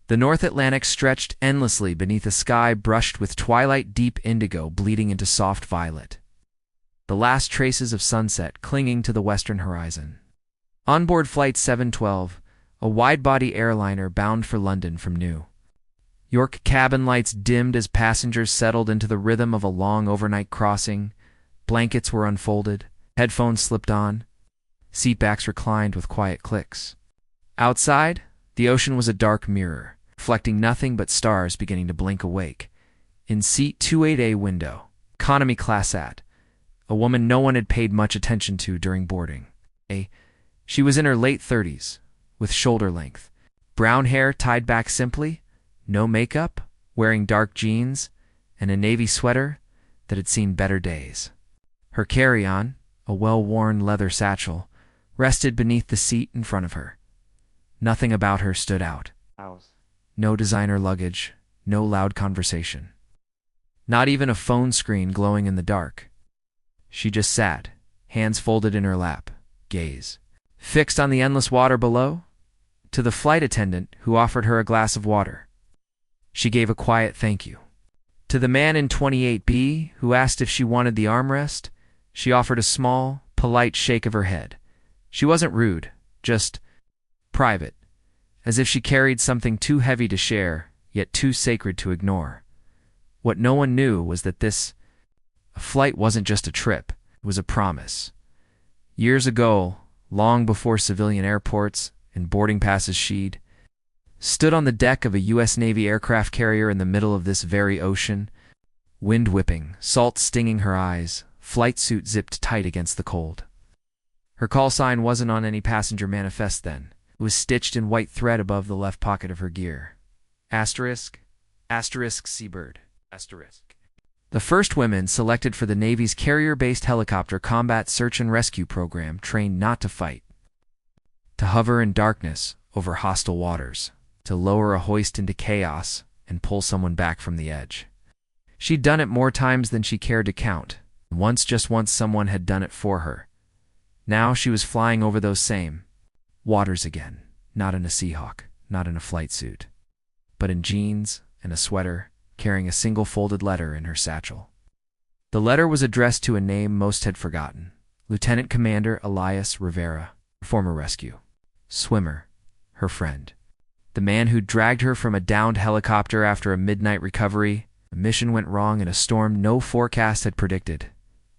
The North Atlantic stretched endlessly beneath a sky brushed with twilight deep indigo bleeding into soft violet, the last traces of sunset clinging to the western horizon. Onboard Flight 712, a wide-body airliner bound for London from New York, cabin lights dimmed as passengers settled into the rhythm of a long overnight crossing. Blankets were unfolded, headphones slipped on, seatbacks reclined with quiet clicks. Outside, the ocean was a dark mirror, reflecting nothing but stars beginning to blink awake. In seat 28A window, economy class sat a woman no one had paid much attention to during boarding. She was in her late 30s, with shoulder length, brown hair tied back simply, no makeup, wearing dark jeans, and a navy sweater that had seen better days. Her carry-on, a well-worn leather satchel, rested beneath the seat in front of her. Nothing about her stood out. No designer luggage, no loud conversation. Not even a phone screen glowing in the dark. She just sat, hands folded in her lap, gaze fixed on the endless water below. To the flight attendant who offered her a glass of water, she gave a quiet thank you. To the man in 28B who asked if she wanted the armrest, she offered a small, polite shake of her head. She wasn't rude, just private, as if she carried something too heavy to share, yet too sacred to ignore. What no one knew was that this flight wasn't just a trip, it was a promise. Years ago, long before civilian airports and boarding passes she'd stood on the deck of a U.S. Navy aircraft carrier in the middle of this very ocean, wind whipping, salt stinging her eyes, flight suit zipped tight against the cold. Her call sign wasn't on any passenger manifest then. It was stitched in white thread above the left pocket of her gear. Asterisk, asterisk Seabird, asterisk. The first women selected for the Navy's carrier-based helicopter combat search and rescue program trained not to fight, to hover in darkness over hostile waters, to lower a hoist into chaos and pull someone back from the edge. She'd done it more times than she cared to count. Just once someone had done it for her. Now she was flying over those same waters again, not in a Seahawk, not in a flight suit, but in jeans and a sweater, carrying a single folded letter in her satchel. The letter was addressed to a name most had forgotten, Lieutenant Commander Elias Rivera, former rescue swimmer, her friend. The man who dragged her from a downed helicopter after a midnight recovery. A mission went wrong in a storm no forecast had predicted.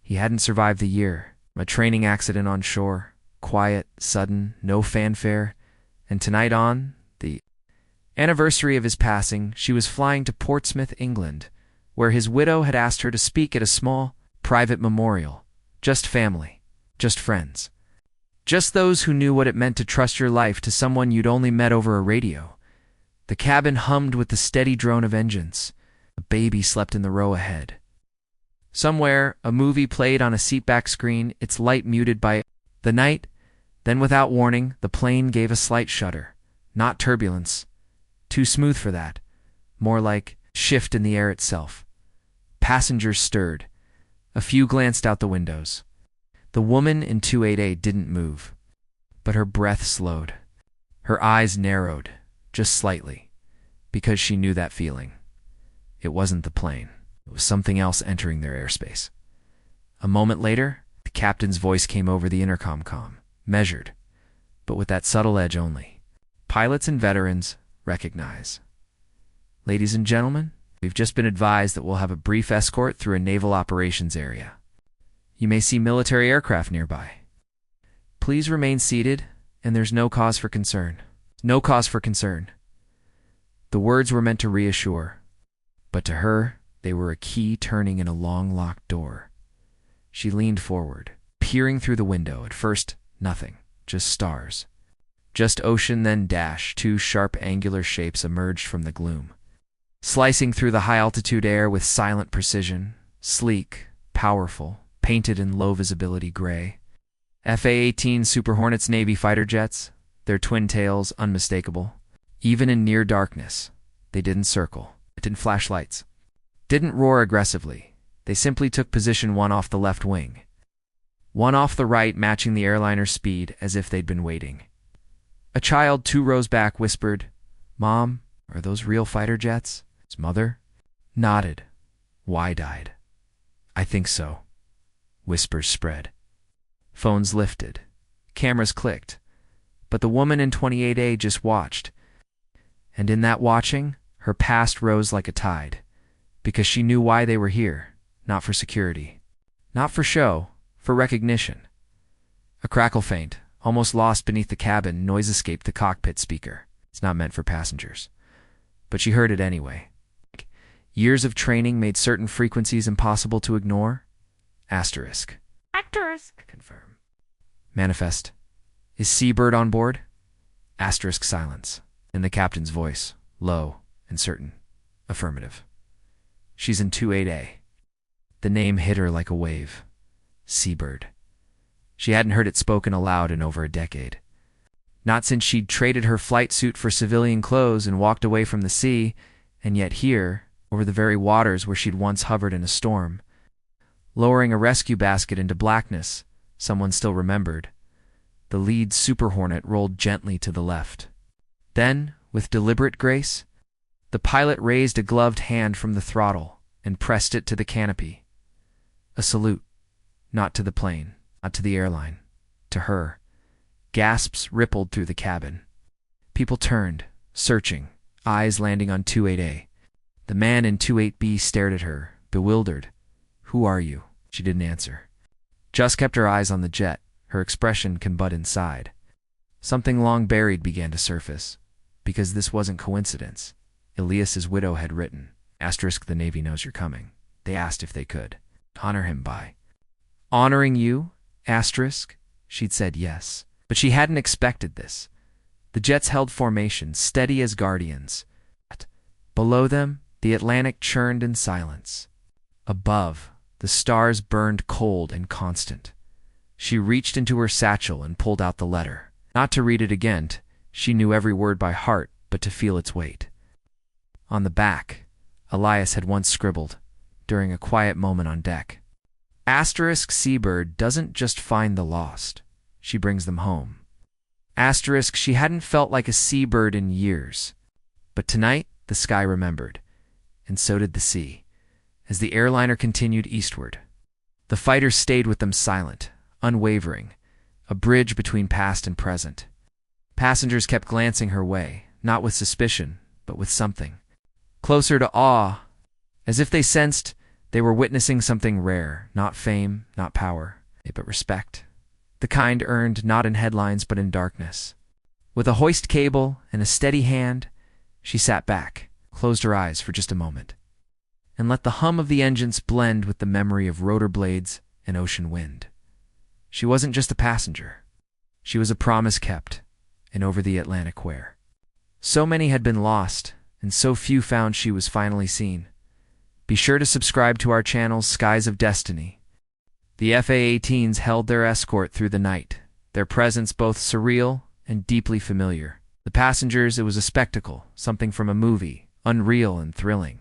He hadn't survived the year. A training accident on shore, quiet, sudden, no fanfare, and tonight on the anniversary of his passing, she was flying to Portsmouth, England, where his widow had asked her to speak at a small, private memorial. Just family, just friends. Just those who knew what it meant to trust your life to someone you'd only met over a radio. The cabin hummed with the steady drone of engines. A baby slept in the row ahead. Somewhere, a movie played on a seatback screen, its light muted by the night. Then without warning, the plane gave a slight shudder. Not turbulence. Too smooth for that. More like shift in the air itself. Passengers stirred. A few glanced out the windows. The woman in 28A didn't move, but her breath slowed. Her eyes narrowed, just slightly, because she knew that feeling. It wasn't the plane. It was something else entering their airspace. A moment later, the captain's voice came over the intercom, measured, but with that subtle edge only. Pilots and veterans recognize. Ladies and gentlemen, we've just been advised that we'll have a brief escort through a naval operations area. You may see military aircraft nearby. Please remain seated, and there's no cause for concern. No cause for concern. The words were meant to reassure, but to her, they were a key turning in a long locked door. She leaned forward, peering through the window. At first, nothing, just stars. Just ocean, then dash. Two sharp angular shapes emerged from the gloom, slicing through the high-altitude air with silent precision, sleek, powerful, painted in low-visibility gray. FA-18 Super Hornets Navy fighter jets, their twin tails unmistakable. Even in near darkness, they didn't circle, didn't flash lights, didn't roar aggressively. They simply took position, one off the left wing, one off the right, matching the airliner's speed as if they'd been waiting. A child 2 rows back whispered, "Mom," Are those real fighter jets? His mother nodded, wide-eyed. I think so. Whispers spread. Phones lifted. Cameras clicked. But the woman in 28A just watched. And in that watching, her past rose like a tide. Because she knew why they were here. Not for security. Not for show. For recognition. A crackle faint, almost lost beneath the cabin, noise escaped the cockpit speaker. It's not meant for passengers. But she heard it anyway. Years of training made certain frequencies impossible to ignore. Asterisk. Asterisk. Confirm. Manifest. Is Seabird on board? Asterisk silence. In the captain's voice, low and certain. Affirmative. She's in 28A. The name hit her like a wave. Seabird. She hadn't heard it spoken aloud in over a decade. Not since she'd traded her flight suit for civilian clothes and walked away from the sea, and yet here, over the very waters where she'd once hovered in a storm, lowering a rescue basket into blackness, someone still remembered. The lead Super Hornet rolled gently to the left. Then, with deliberate grace, the pilot raised a gloved hand from the throttle and pressed it to the canopy. A salute, not to the plane, not to the airline, to her. Gasps rippled through the cabin. People turned, searching, eyes landing on 28A. The man in 28B stared at her, bewildered. Who are you? She didn't answer. Just kept her eyes on the jet, her expression can but inside. Something long buried began to surface, because this wasn't coincidence. Elias's widow had written, asterisk, the Navy knows you're coming. They asked if they could honor him by honoring you, asterisk. She'd said yes, but she hadn't expected this. The jets held formation, steady as guardians. Below them, the Atlantic churned in silence. Above, the stars burned cold and constant. She reached into her satchel and pulled out the letter. Not to read it again, she knew every word by heart, but to feel its weight. On the back, Elias had once scribbled, during a quiet moment on deck, asterisk, Seabird doesn't just find the lost, she brings them home. Asterisk, she hadn't felt like a seabird in years. But tonight, the sky remembered, and so did the sea, as the airliner continued eastward. The fighters stayed with them silent, unwavering, a bridge between past and present. Passengers kept glancing her way, not with suspicion, but with something. Closer to awe, as if they sensed they were witnessing something rare, not fame, not power, but respect. The kind earned not in headlines but in darkness. With a hoist cable and a steady hand, she sat back, closed her eyes for just a moment, and let the hum of the engines blend with the memory of rotor blades and ocean wind. She wasn't just a passenger. She was a promise kept, and over the Atlantic where so many had been lost, and so few found she was finally seen. Be sure to subscribe to our channel, Skies of Destiny. The FA-18s held their escort through the night, their presence both surreal and deeply familiar. The passengers, it was a spectacle, something from a movie, unreal and thrilling.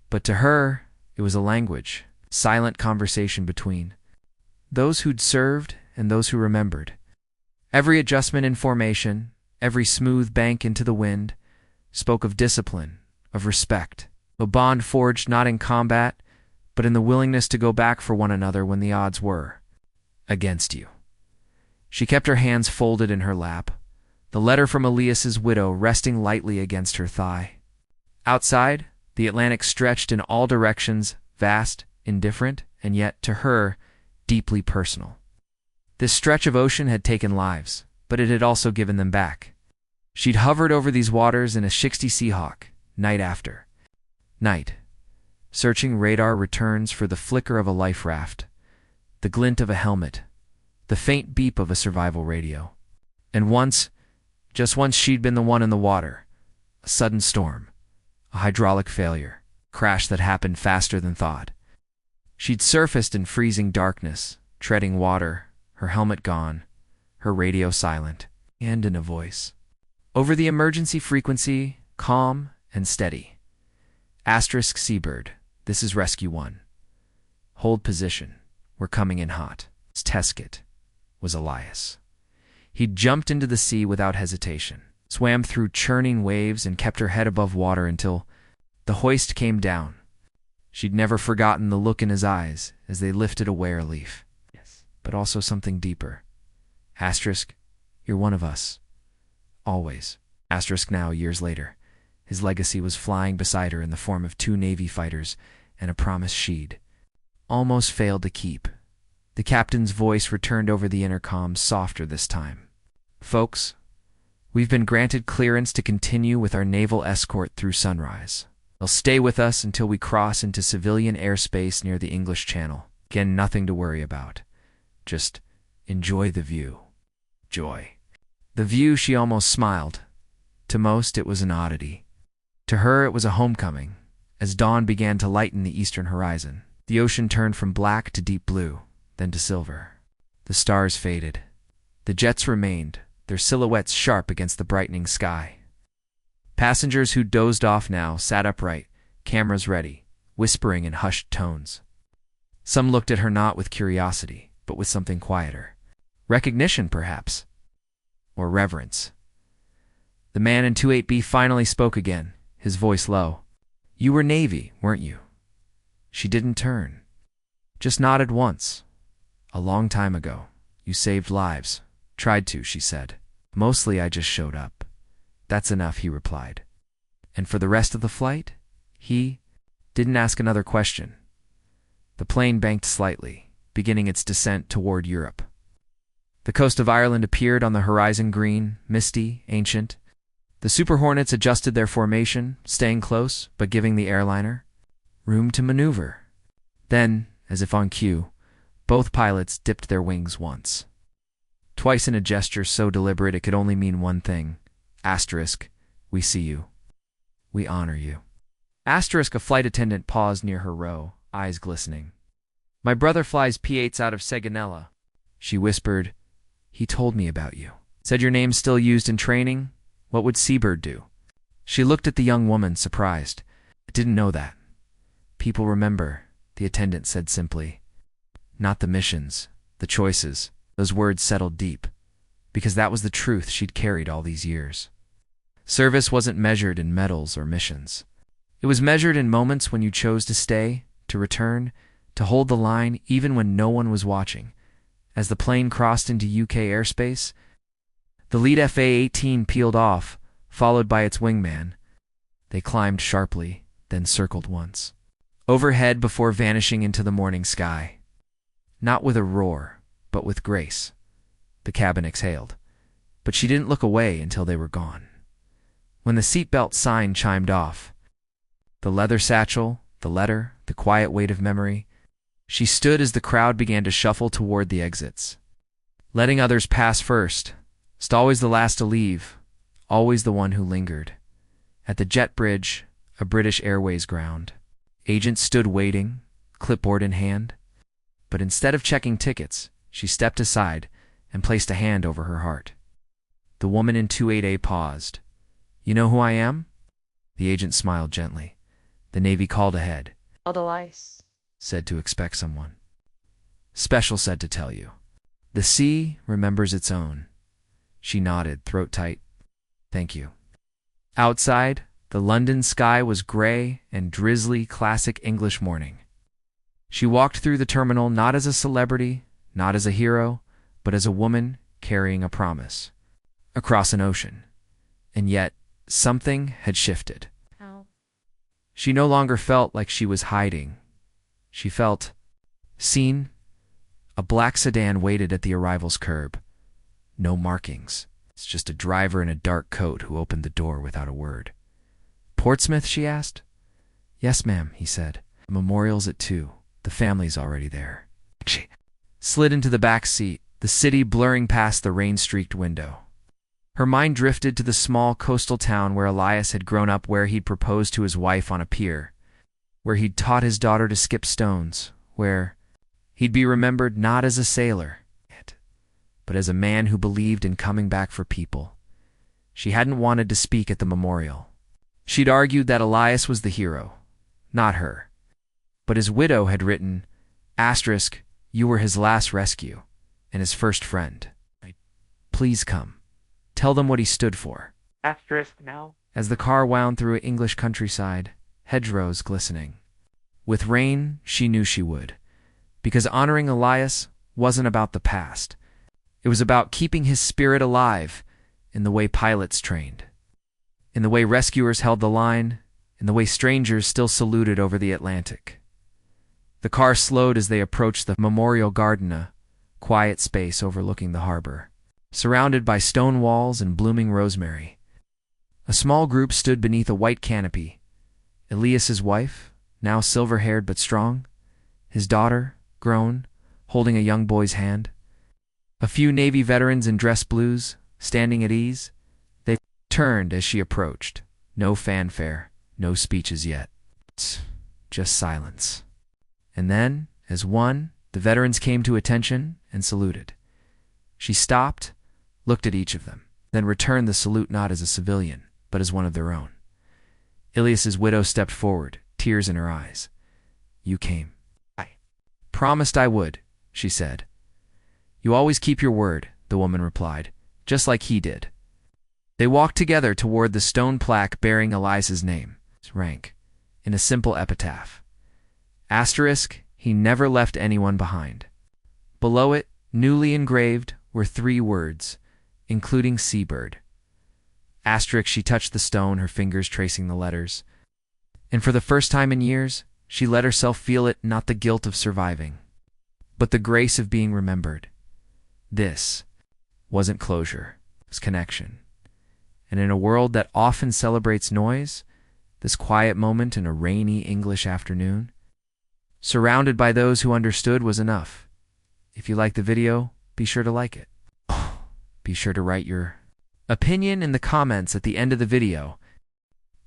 But to her, it was a language, silent conversation between those who'd served and those who remembered. Every adjustment in formation, every smooth bank into the wind, spoke of discipline, of respect, a bond forged not in combat, but in the willingness to go back for one another when the odds were against you. She kept her hands folded in her lap, the letter from Elias's widow resting lightly against her thigh. Outside, the Atlantic stretched in all directions, vast, indifferent, and yet, to her, deeply personal. This stretch of ocean had taken lives, but it had also given them back. She'd hovered over these waters in a 60 Seahawk, night after night, searching radar returns for the flicker of a life raft, the glint of a helmet, the faint beep of a survival radio. And once, just once, she'd been the one in the water. A sudden storm, a hydraulic failure, crash that happened faster than thought. She'd surfaced in freezing darkness, treading water, her helmet gone, her radio silent, and in a voice. Over the emergency frequency, calm and steady. Asterisk, Seabird, this is Rescue 1. Hold position. We're coming in hot. Teskit was Elias. He'd jumped into the sea without hesitation. swam through churning waves, and kept her head above water until the hoist came down. She'd never forgotten the look in his eyes as they lifted a weir leaf. Yes. But also something deeper. Asterisk, you're one of us. Always. Asterisk now, years later. His legacy was flying beside her in the form of 2 Navy fighters and a promise she'd almost failed to keep. The captain's voice returned over the intercom, softer this time. Folks, we've been granted clearance to continue with our naval escort through sunrise. They'll stay with us until we cross into civilian airspace near the English Channel. Again, nothing to worry about. Just enjoy the view. Joy. The view, she almost smiled. To most, it was an oddity. To her, it was a homecoming. As dawn began to lighten the eastern horizon, the ocean turned from black to deep blue, then to silver. The stars faded. The jets remained, their silhouettes sharp against the brightening sky. Passengers who dozed off now sat upright, cameras ready, whispering in hushed tones. Some looked at her not with curiosity, but with something quieter. Recognition, perhaps. Or reverence. The man in 28B finally spoke again, his voice low. You were Navy, weren't you? She didn't turn. Just nodded once. A long time ago. You saved lives. Tried to, she said. Mostly I just showed up. That's enough, he replied. And for the rest of the flight? He didn't ask another question. The plane banked slightly, beginning its descent toward Europe. The coast of Ireland appeared on the horizon, green, misty, ancient. The Super Hornets adjusted their formation, staying close, but giving the airliner room to maneuver. Then, as if on cue, both pilots dipped their wings once. Twice in a gesture so deliberate it could only mean one thing. Asterisk, we see you. We honor you. Asterisk, a flight attendant paused near her row, eyes glistening. My brother flies P-8s out of Seganella, she whispered. He told me about you. Said your name's still used in training? What would Seabird do? She looked at the young woman, surprised. I didn't know that. People remember, the attendant said simply. Not the missions, the choices. Those words settled deep, because that was the truth she'd carried all these years. Service wasn't measured in medals or missions. It was measured in moments when you chose to stay, to return, to hold the line even when no one was watching. As the plane crossed into UK airspace, the lead FA-18 peeled off, followed by its wingman. They climbed sharply, then circled once. Overhead before vanishing into the morning sky. Not with a roar, but with grace. The cabin exhaled, but she didn't look away until they were gone. When the seatbelt sign chimed off, the leather satchel, the letter, the quiet weight of memory, she stood as the crowd began to shuffle toward the exits. Letting others pass first, always the last to leave, always the one who lingered. At the jet bridge, a British Airways ground, agents stood waiting, clipboard in hand. But instead of checking tickets, she stepped aside and placed a hand over her heart. The woman in 28A paused. You know who I am? The agent smiled gently. The Navy called ahead. Odelice. Said to expect someone. Special said to tell you. The sea remembers its own. She nodded, throat tight. Thank you. Outside, the London sky was gray and drizzly, classic English morning. She walked through the terminal not as a celebrity, not as a hero, but as a woman carrying a promise. Across an ocean. And yet, something had shifted. How? She no longer felt like she was hiding. She felt seen. A black sedan waited at the arrival's curb. No markings. It's just a driver in a dark coat who opened the door without a word. Portsmouth, she asked. Yes, ma'am, he said. The memorial's at 2. The family's already there. She slid into the back seat, the city blurring past the rain-streaked window. Her mind drifted to the small coastal town where Elias had grown up, where he'd proposed to his wife on a pier, where he'd taught his daughter to skip stones, where he'd be remembered not as a sailor, but as a man who believed in coming back for people. She hadn't wanted to speak at the memorial. She'd argued that Elias was the hero, not her. But his widow had written, asterisk, you were his last rescue, and his first friend. Please come. Tell them what he stood for. Now. As the car wound through English countryside, hedgerows glistening. With rain, she knew she would, because honoring Elias wasn't about the past. It was about keeping his spirit alive in the way pilots trained, in the way rescuers held the line, in the way strangers still saluted over the Atlantic. The car slowed as they approached the Memorial Garden, a quiet space overlooking the harbor, surrounded by stone walls and blooming rosemary. A small group stood beneath a white canopy. Elias's wife, now silver-haired but strong, his daughter, grown, holding a young boy's hand. A few Navy veterans in dress blues, standing at ease. They turned as she approached. No fanfare, no speeches yet. Just silence. And then, as one, the veterans came to attention and saluted. She stopped, looked at each of them, then returned the salute not as a civilian, but as one of their own. Elias's widow stepped forward, tears in her eyes. "You came. I promised I would," she said. "You always keep your word," the woman replied, just like he did. They walked together toward the stone plaque bearing Elias's name, his rank, in a simple epitaph. Asterisk, he never left anyone behind. Below it, newly engraved, were 3 words, including seabird. Asterisk, she touched the stone, her fingers tracing the letters. And for the first time in years, she let herself feel it, not the guilt of surviving, but the grace of being remembered. This wasn't closure, it was connection. And in a world that often celebrates noise, this quiet moment in a rainy English afternoon, surrounded by those who understood, was enough. If you like the video, be sure to like it. Be sure to write your opinion in the comments at the end of the video.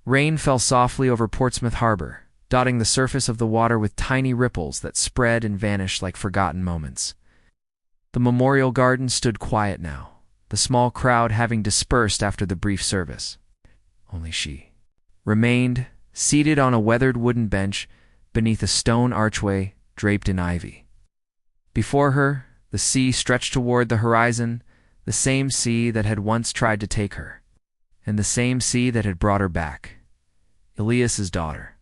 Rain fell softly over Portsmouth Harbor, dotting the surface of the water with tiny ripples that spread and vanished like forgotten moments. The Memorial Garden stood quiet now, the small crowd having dispersed after the brief service. Only she remained, seated on a weathered wooden bench beneath a stone archway draped in ivy. Before her, the sea stretched toward the horizon, the same sea that had once tried to take her, and the same sea that had brought her back. Elias's daughter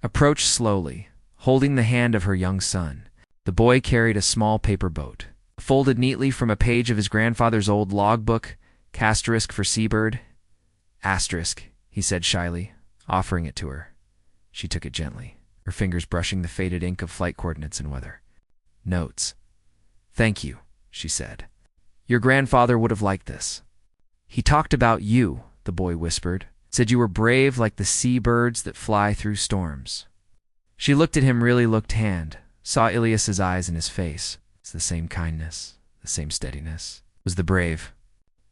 approached slowly, holding the hand of her young son. The boy carried a small paper boat, folded neatly from a page of his grandfather's old logbook, asterisk for seabird. Asterisk, he said shyly, offering it to her. She took it gently, her fingers brushing the faded ink of flight coordinates and weather. Notes. "Thank you," she said. "Your grandfather would have liked this. He talked about you," the boy whispered. "Said you were brave like the seabirds that fly through storms." She looked at him, really looked hand, saw Elias's eyes in his face. It's the same kindness, the same steadiness. It was the brave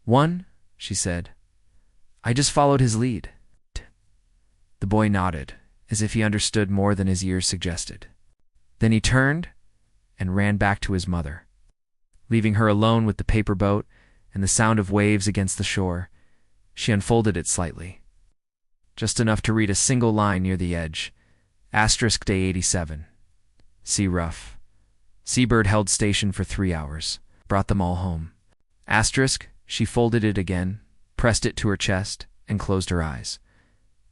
one, she said. "I just followed his lead." The boy nodded, as if he understood more than his ears suggested. Then he turned and ran back to his mother, leaving her alone with the paper boat and the sound of waves against the shore. She unfolded it slightly, just enough to read a single line near the edge. Asterisk day 87. Sea rough. Seabird held station for 3 hours. Brought them all home. Asterisk, she folded it again, pressed it to her chest, and closed her eyes.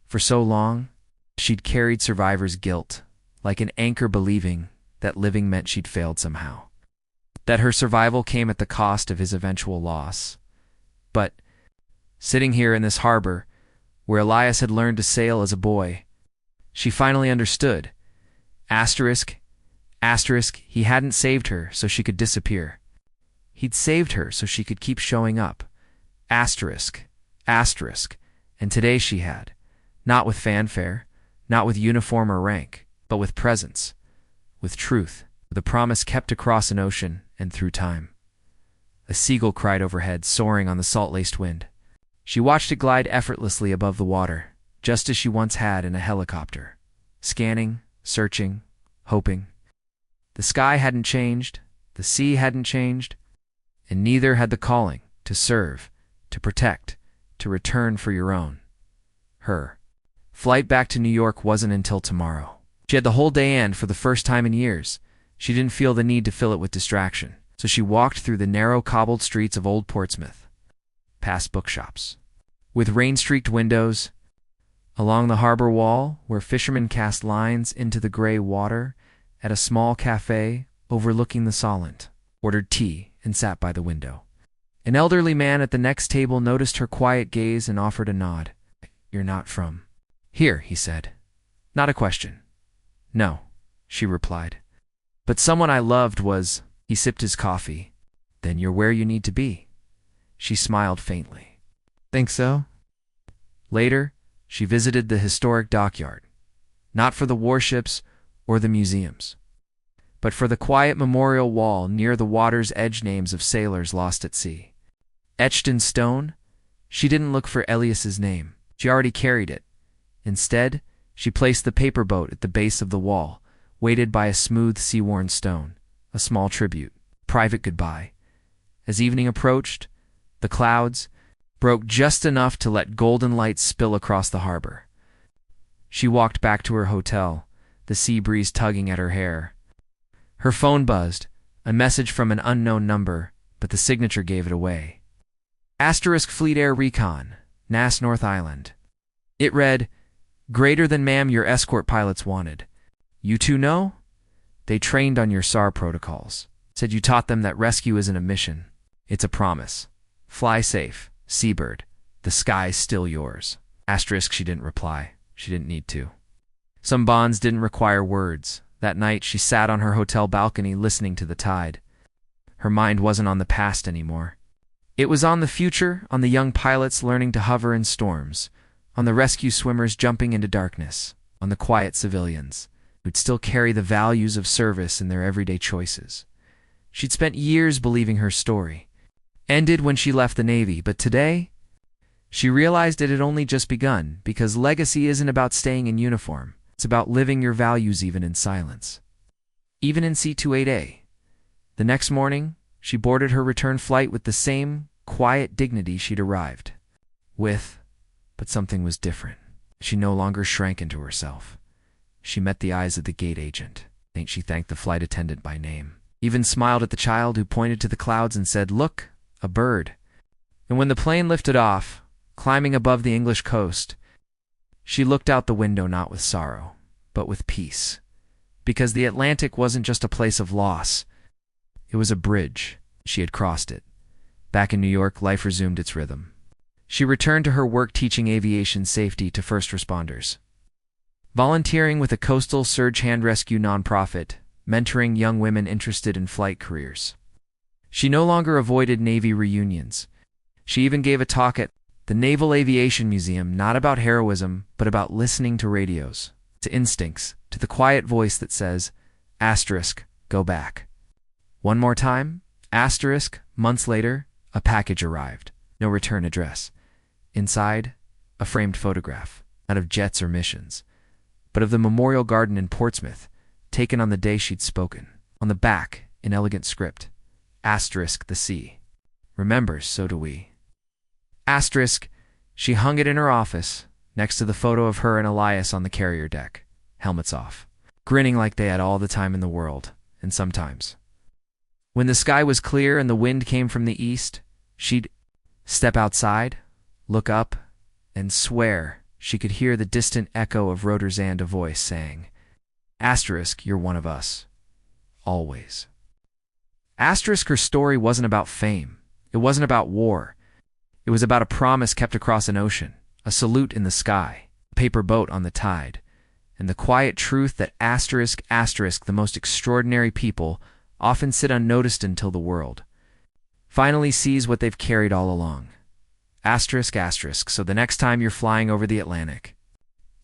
For so long, she'd carried survivor's guilt, like an anchor, believing that living meant she'd failed somehow, that her survival came at the cost of his eventual loss. But sitting here in this harbor, where Elias had learned to sail as a boy, she finally understood. Asterisk, he hadn't saved her so she could disappear. He'd saved her so she could keep showing up. Asterisk, and today she had, not with fanfare, not with uniform or rank, but with presence, with truth, with a promise kept across an ocean and through time. A seagull cried overhead, soaring on the salt-laced wind. She watched it glide effortlessly above the water, just as she once had in a helicopter, scanning, searching, hoping. The sky hadn't changed, the sea hadn't changed, and neither had the calling to serve, to protect, to return for your own. Her flight back to New York wasn't until tomorrow. She had the whole day, and for the first time in years, she didn't feel the need to fill it with distraction. So she walked through the narrow cobbled streets of old Portsmouth, past bookshops, with rain-streaked windows. Along the harbor wall, where fishermen cast lines into the gray water, at a small cafe overlooking the Solent, ordered tea and sat by the window. An elderly man at the next table noticed her quiet gaze and offered a nod. "You're not from here," he said. "Not a question." "No," she replied. "But someone I loved was—" He sipped his coffee. "Then you're where you need to be." She smiled faintly. "Think so?" Later, she visited the historic dockyard, not for the warships or the museums, but for the quiet memorial wall near the water's edge, names of sailors lost at sea. Etched in stone, she didn't look for Elias's name. She already carried it. Instead, she placed the paper boat at the base of the wall, weighted by a smooth, sea-worn stone, a small tribute, private goodbye. As evening approached, the clouds broke just enough to let golden light spill across the harbor. She walked back to her hotel, the sea breeze tugging at her hair. Her phone buzzed, a message from an unknown number, but the signature gave it away. *Fleet Air Recon, Nass North Island. It read, "Greater than ma'am, your escort pilots wanted. You two know? They trained on your SAR protocols. Said you taught them that rescue isn't a mission. It's a promise. Fly safe, Seabird. The sky's still yours." She didn't reply. She didn't need to. Some bonds didn't require words. That night, she sat on her hotel balcony listening to the tide. Her mind wasn't on the past anymore. It was on the future, on the young pilots learning to hover in storms, on the rescue swimmers jumping into darkness, on the quiet civilians who'd still carry the values of service in their everyday choices. She'd spent years believing her story ended when she left the Navy, but today, she realized it had only just begun, because legacy isn't about staying in uniform. It's about living your values even in silence. Even in C-28A. The next morning, she boarded her return flight with the same quiet dignity she'd arrived with, but something was different. She no longer shrank into herself. She met the eyes of the gate agent. She thanked the flight attendant by name. Even smiled at the child who pointed to the clouds and said, "Look, a bird." And when the plane lifted off, climbing above the English coast, she looked out the window not with sorrow, but with peace. Because the Atlantic wasn't just a place of loss. It was a bridge. She had crossed it. Back in New York, life resumed its rhythm. She returned to her work teaching aviation safety to first responders, volunteering with a coastal surge hand rescue nonprofit, mentoring young women interested in flight careers. She no longer avoided Navy reunions. She even gave a talk at the Naval Aviation Museum, not about heroism, but about listening to radios, to instincts, to the quiet voice that says, "Go back." One more time, months later, a package arrived. No return address. Inside, a framed photograph, not of jets or missions, but of the Memorial Garden in Portsmouth, taken on the day she'd spoken. On the back, in elegant script, "The sea. Remembers, so do we." She hung it in her office, next to the photo of her and Elias on the carrier deck, helmets off, grinning like they had all the time in the world, and sometimes. When the sky was clear and the wind came from the east, she'd step outside, look up, and swear she could hear the distant echo of Rotersand, a voice saying, "You're one of us. Always." Her story wasn't about fame. It wasn't about war. It was about a promise kept across an ocean, a salute in the sky, a paper boat on the tide, and the quiet truth that the most extraordinary people often sit unnoticed until the world finally sees what they've carried all along. So the next time you're flying over the Atlantic,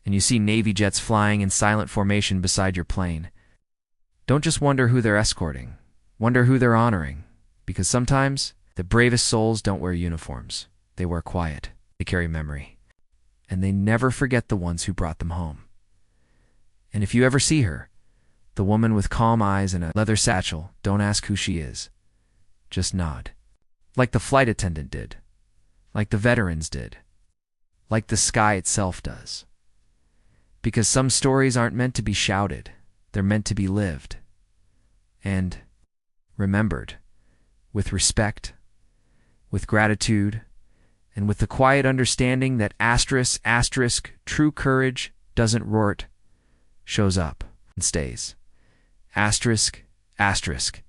and you see Navy jets flying in silent formation beside your plane, don't just wonder who they're escorting. Wonder who they're honoring, because sometimes the bravest souls don't wear uniforms. They wear quiet. They carry memory. And they never forget the ones who brought them home. And if you ever see her, the woman with calm eyes and a leather satchel, don't ask who she is. Just nod. Like the flight attendant did. Like the veterans did. Like the sky itself does. Because some stories aren't meant to be shouted. They're meant to be lived. And remembered, with respect, with gratitude, and with the quiet understanding that true courage doesn't roar, it shows up and stays. Asterisk, asterisk.